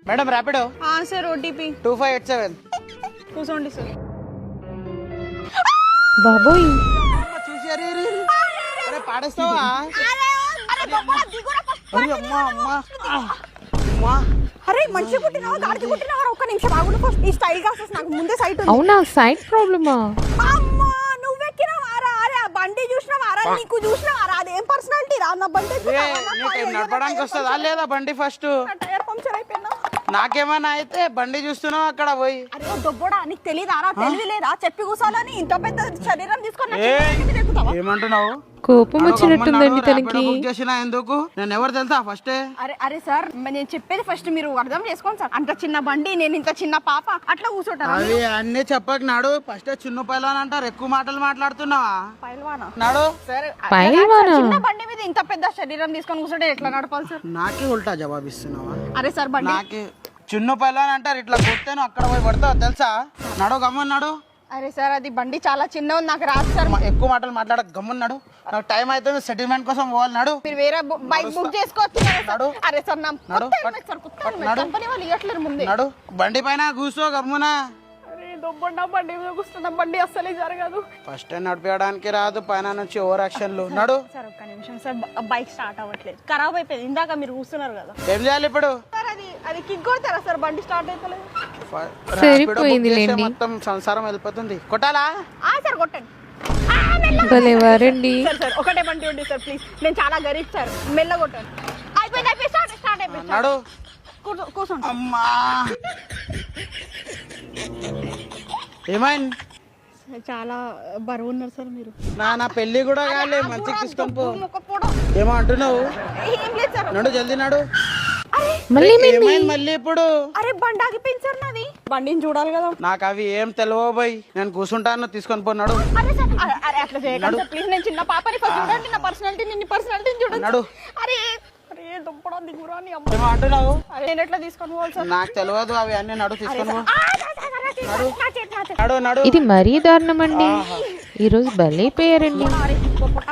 Madam Rapido sir OTP 2587 కూర్చోండి sir. బాబోయ్ చూసి అరే పాడేస్తావా అరే మంచి కుట్టినావా గాడికి కుట్టినావా? ఒక్క నిమిషం ఆగుడు. ఫస్ట్ ఈ స్టైల్ గ్లాసెస్ నాకు ముందే సైట్ ఉంది. అవునా సైట్ ప్రాబ్లమా? అమ్మా నువ్వెక్కినావారా? అరే ఆ బండి చూసినావారా? నీకు చూసినావారా? అదేం పర్సనాలిటీ రా? నా బండి నడపడానికి వస్తుందా లేదా బండి? ఫస్ట్ టైర్ పంక్చర్ అయిపోయినా. నాకేమన్నా అయితే బండి చూస్తున్నావు అక్కడ పోయి. అరే దొబ్బోడా నీకు తెలియదారా? తెలివి లేదా? చెప్పి కూసాలని ఇంత పెద్ద శరీరం తీసుకొని ఏమంటున్నావు? కోపం వచ్చినట్టుందండి తనకి. చేసిన ఎందుకు? నేను ఎవరు తెలుసా ఫస్ట్? అరే సార్ నేను చెప్పేది ఫస్ట్ మీరు అర్థం చేసుకోండి సార్. అంత చిన్న బండి, నేను ఇంత చిన్న పాప, అట్లా కూర్చుంటారు. అవి అన్ని చెప్పక నాడు. ఫస్ట్ చిన్న పైలాన్ అంటారు, ఎక్కువ మాటలు మాట్లాడుతున్నావా? పైల్వానా నాడు సార్? పైల్వానా? చిన్న బండి మీద ఇంత పెద్ద శరీరం తీసుకొని కూర్చుంటే ఎట్లా నడపాలి సార్? నాకే ఉల్టా జవాబిస్తున్నావా? అరే సార్ బండి నాకే చిన్న పైలాన్ అంటారు, ఇట్లా కొట్టేను అక్కడ పోయి పడతావు తెలుసా? నడు గమ్మన్నాడు. అరే సార్ అది బండి చాలా చిన్న ఉంది, నాకు రాదు సార్. ఎక్కువ మాటలు మాట్లాడక గమ్మన్నాడు. నాకు టైం అవుతుంది, సెటిల్మెంట్ కోసం పోవాలి. నాడు మీరు వేరే బైక్ బుక్ చేసుకోవచ్చు కదా సార్. నడు. అరే సార్ నా నడు. కంపెనీ వాళ్ళు ఇవ్వట్లేరు ముందే. నడు బండి పైన కూర్చో గమ్మున. అరే దొబ్బొండా బండి మీద కూర్చున్న బండి అస్సలే జరగదు. ఫస్ట్ నడిపించడానికి రాదు, పైన నుంచి ఓవర్ యాక్షన్లు. నడు సార్ ఒక్క నిమిషం సార్, బైక్ స్టార్ట్ అవ్వట్లేదు, ఖరాబ్ అయిపోయింది. ఇందాక మీరు కూర్చున్నారు కదా ఏం చేయాలి ఇప్పుడు? సార్ అది కిక్ కొడతారా సార్? బండి స్టార్ట్ అవుతలేదు. సరిపోయింది లేండి. మొత్తం సంసారం వెళ్ళిపోతుంది. కొట్టాలా? సార్ కొట్టండి. భలేవారండి. సార్ ఒకటే బండి ఉంది సార్, ప్లీజ్. నేను చాలా గరీబ్ సార్, మెల్ల కొట్టండి. అయిపోయింది స్టార్ట్ అయిపోయింది. నడు కూర్చోండి. అమ్మా ఏమైంది? చాలా బరువు ఉన్నారు సార్ మీరు. నా పెళ్లి కూడా కాలే, మంచిగా తీసుకొని పో. ఏమో అంటున్నావు? ఏం లేదు సార్. నడు జల్దీ నడు. మళ్ళీ ఏమైంది మళ్ళీ ఇప్పుడు? అరే బండి ఆగిపోయింది సార్ నాది. బండిని చూడాలి కదా. నాకు అవి ఏం తెలియవు బై, నేను కూర్చుంటాను, తీసుకొని పోన్నాడు. అరే సార్ అరే అట్లా చేయకండి సార్ ప్లీజ్. నేను చిన్న పాపని ఫస్ట్ చూడండి, నా పర్సనాలిటీని చూడండి. నడు. అరే అరే దుంపడా దిగురాని అమ్మ. ఏమో అంటున్నావు? నేను ఎట్లా తీసుకొని పోవాలి సార్? నాకు తెలియదు అవి అన్ని. నడు తీసుకొని పో. నడు నడు. ఇది మరీ దారుణం అండి. ఈ రోజు బలైపోయారండి. అరే పొట్ట